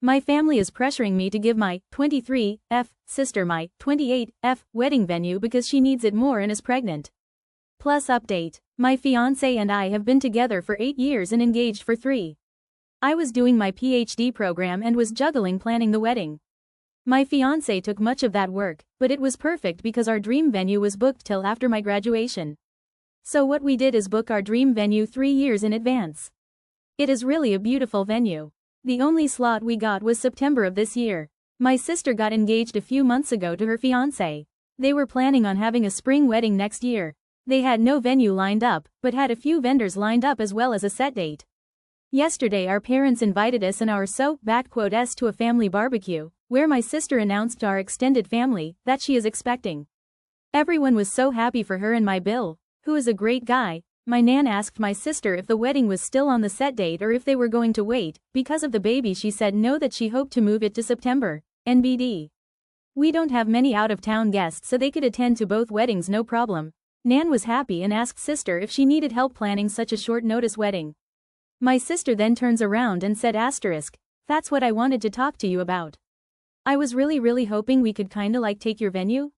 My family is pressuring me to give my 23F sister my 28F wedding venue because she needs it more and is pregnant. Plus update. My fiancé and I have been together for 8 years and engaged for 3. I was doing my PhD program and was juggling planning the wedding. My fiancé took much of that work, but it was perfect because our dream venue was booked till after my graduation. So what we did is book our dream venue 3 years in advance. It is really a beautiful venue. The only slot we got was September of this year. My sister got engaged a few months ago to her fiancé. They were planning on having a spring wedding next year. They had no venue lined up, but had a few vendors lined up as well as a set date. Yesterday our parents invited us and our s to a family barbecue, where my sister announced to our extended family that she is expecting. Everyone was so happy for her and my Bill, who is a great guy. My nan asked my sister if the wedding was still on the set date or if they were going to wait. Because of the baby she said no, that she hoped to move it to September. NBD. We don't have many out-of-town guests so they could attend to both weddings no problem. Nan was happy and asked sister if she needed help planning such a short notice wedding. My sister then turns around and said that's what I wanted to talk to you about. I was really hoping we could kinda like take your venue.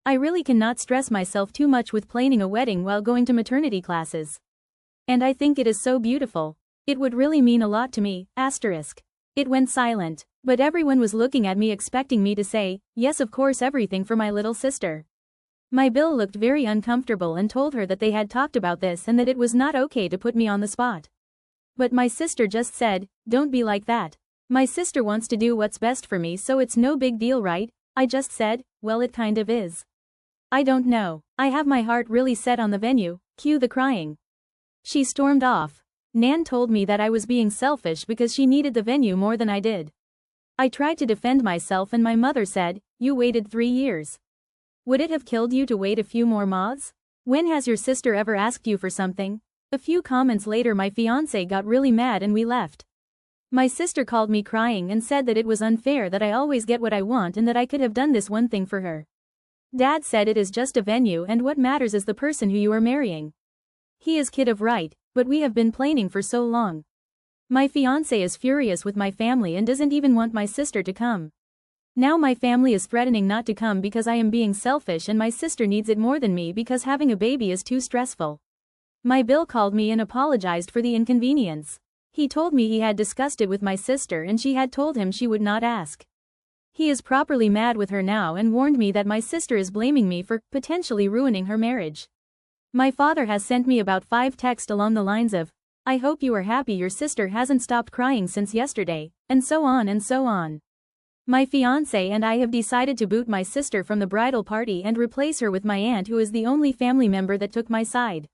I really cannot stress myself too much with planning a wedding while going to maternity classes. And I think it is so beautiful. It would really mean a lot to me. It went silent, but everyone was looking at me expecting me to say, yes of course, everything for my little sister. My Bill looked very uncomfortable and told her that they had talked about this and that it was not okay to put me on the spot. But my sister just said, don't be like that. My sister wants to do what's best for me, so it's no big deal, right? I just said, well, it kind of is. I don't know. I have my heart really set on the venue. Cue the crying. She stormed off. Nan told me that I was being selfish because she needed the venue more than I did. I tried to defend myself and my mother said, you waited 3 years. Would it have killed you to wait a few more months? When has your sister ever asked you for something? A few comments later my fiancé got really mad and we left. My sister called me crying and said that it was unfair that I always get what I want and that I could have done this one thing for her. Dad said it is just a venue and what matters is the person who you are marrying. He is kid of right, but we have been planning for so long. My fiancé is furious with my family and doesn't even want my sister to come. Now my family is threatening not to come because I am being selfish and my sister needs it more than me because having a baby is too stressful. My Bill called me and apologized for the inconvenience. He told me he had discussed it with my sister and she had told him she would not ask. He is properly mad with her now and warned me that my sister is blaming me for potentially ruining her marriage. My father has sent me about 5 texts along the lines of, I hope you are happy your sister hasn't stopped crying since yesterday, and so on and so on. My fiancé and I have decided to boot my sister from the bridal party and replace her with my aunt, who is the only family member that took my side.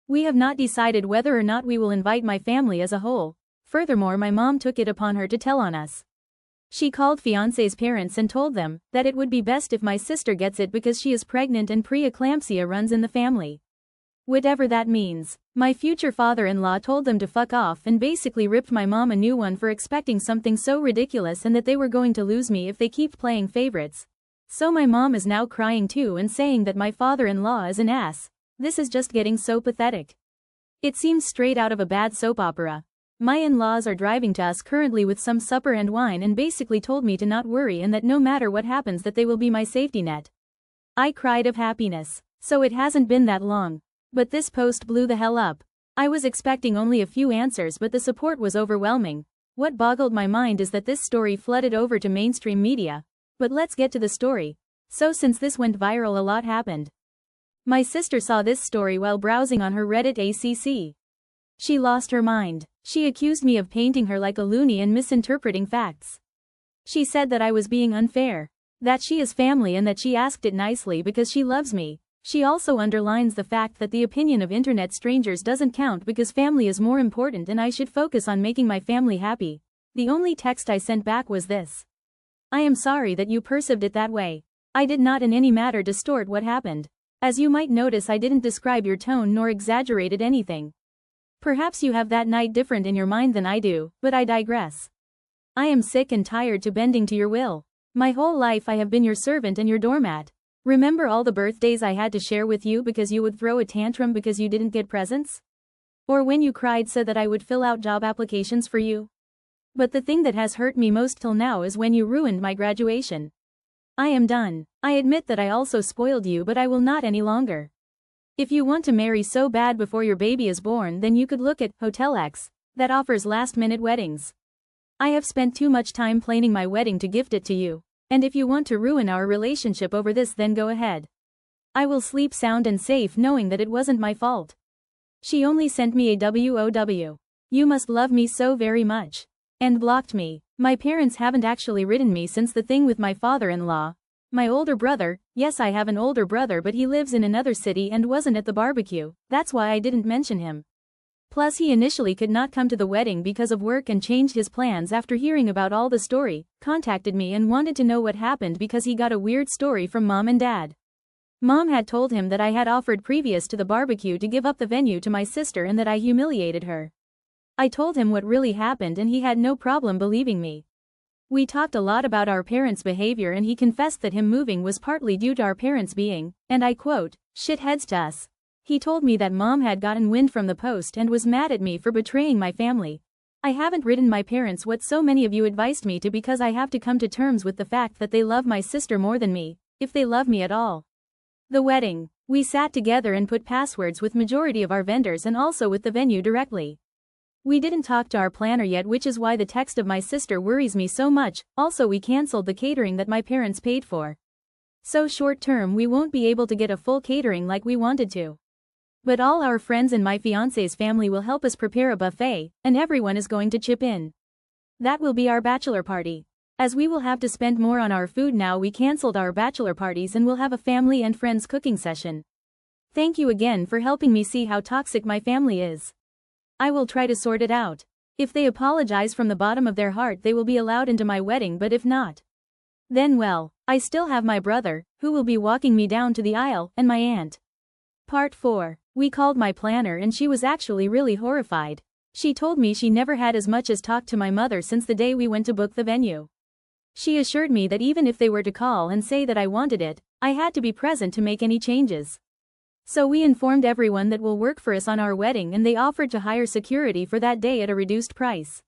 We have not decided whether or not we will invite my family as a whole. Furthermore, my mom took it upon her to tell on us. She called fiancé's parents and told them that it would be best if my sister gets it because she is pregnant and preeclampsia runs in the family. Whatever that means. My future father-in-law told them to fuck off and basically ripped my mom a new one for expecting something so ridiculous and that they were going to lose me if they keep playing favorites. So my mom is now crying too and saying that my father-in-law is an ass. This is just getting so pathetic. It seems straight out of a bad soap opera. My in-laws are driving to us currently with some supper and wine and basically told me to not worry and that no matter what happens that they will be my safety net. I cried of happiness. So it hasn't been that long. But this post blew the hell up. I was expecting only a few answers but the support was overwhelming. What boggled my mind is that this story flooded over to mainstream media. But let's get to the story. So since this went viral, a lot happened. My sister saw this story while browsing on her Reddit ACC. She lost her mind. She accused me of painting her like a loony and misinterpreting facts. She said that I was being unfair. That she is family and that she asked it nicely because she loves me. She also underlines the fact that the opinion of internet strangers doesn't count because family is more important and I should focus on making my family happy. The only text I sent back was this. I am sorry that you perceived it that way. I did not in any matter distort what happened. As you might notice, I didn't describe your tone nor exaggerated anything. Perhaps you have that night different in your mind than I do, but I digress. I am sick and tired to bending to your will. My whole life I have been your servant and your doormat. Remember all the birthdays I had to share with you because you would throw a tantrum because you didn't get presents? Or when you cried so that I would fill out job applications for you? But the thing that has hurt me most till now is when you ruined my graduation. I am done. I admit that I also spoiled you, but I will not any longer. If you want to marry so bad before your baby is born, then you could look at Hotel X, that offers last-minute weddings. I have spent too much time planning my wedding to gift it to you, and if you want to ruin our relationship over this, then go ahead. I will sleep sound and safe knowing that it wasn't my fault. She only sent me a WOW. You must love me so very much. And blocked me. My parents haven't actually written me since the thing with my father-in-law. My older brother, yes, I have an older brother, but he lives in another city and wasn't at the barbecue, that's why I didn't mention him. Plus he initially could not come to the wedding because of work and changed his plans after hearing about all the story, contacted me and wanted to know what happened because he got a weird story from mom and dad. Mom had told him that I had offered previous to the barbecue to give up the venue to my sister and that I humiliated her. I told him what really happened and he had no problem believing me. We talked a lot about our parents' behavior and he confessed that him moving was partly due to our parents being, and I quote, shitheads to us. He told me that mom had gotten wind from the post and was mad at me for betraying my family. I haven't written my parents what so many of you advised me to because I have to come to terms with the fact that they love my sister more than me, if they love me at all. The wedding. We sat together and put passwords with majority of our vendors and also with the venue directly. We didn't talk to our planner yet, which is why the text of my sister worries me so much. Also we cancelled the catering that my parents paid for. So short term we won't be able to get a full catering like we wanted to. But all our friends and my fiance's family will help us prepare a buffet, and everyone is going to chip in. That will be our bachelor party. As we will have to spend more on our food now, we cancelled our bachelor parties and will have a family and friends cooking session. Thank you again for helping me see how toxic my family is. I will try to sort it out. If they apologize from the bottom of their heart, they will be allowed into my wedding, but if not, then well, I still have my brother, who will be walking me down to the aisle, and my aunt. Part 4. We called my planner and she was actually really horrified. She told me she never had as much as talked to my mother since the day we went to book the venue. She assured me that even if they were to call and say that I wanted it, I had to be present to make any changes. So we informed everyone that will work for us on our wedding and they offered to hire security for that day at a reduced price.